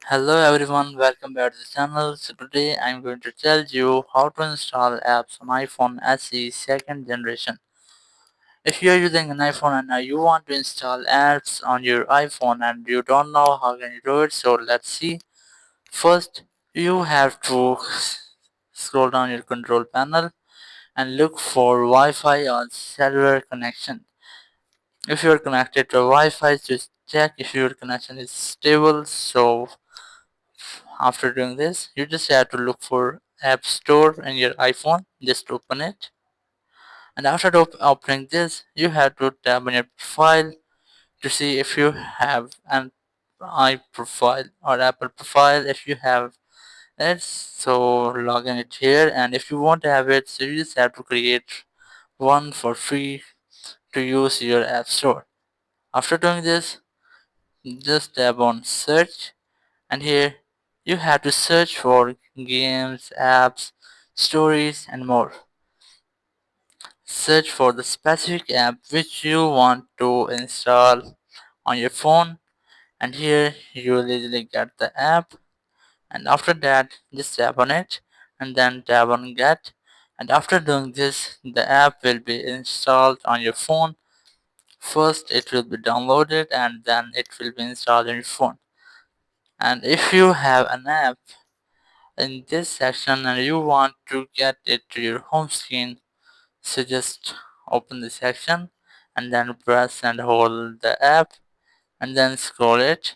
Hello everyone, welcome back to the channel. So today I'm going to tell you how to install apps on iPhone SE second generation. If you are using an iPhone and you want to install apps on your iPhone and you don't know how can you do it, so let's see. First, you have to scroll down your control panel and look for Wi-Fi or cellular connection. If you are connected to Wi-Fi, just check if your connection is stable. So after doing this, you just have to look for App Store in your iPhone. Just open it. And after opening this, you have to tap on your profile to see if you have an iProfile or Apple profile. If you have it, so log in it here. And if you want to have it, so you just have to create one for free to use your App Store. After doing this, just tap on search, and here you have to search for games, apps, stories, and more. Search for the specific app which you want to install on your phone, and here you will easily get the app. And after that, just tap on it and then tap on get. And after doing this, the app will be installed on your phone. First, it will be downloaded and then it will be installed on your phone. And if you have an app in this section and you want to get it to your home screen, so just open the section and then press and hold the app and then scroll it,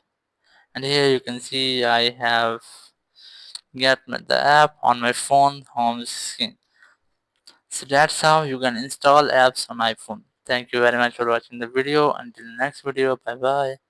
and here you can see I have the app on my phone home screen. So that's how you can install apps on iPhone. Thank you very much for watching the video. Until next video, bye bye.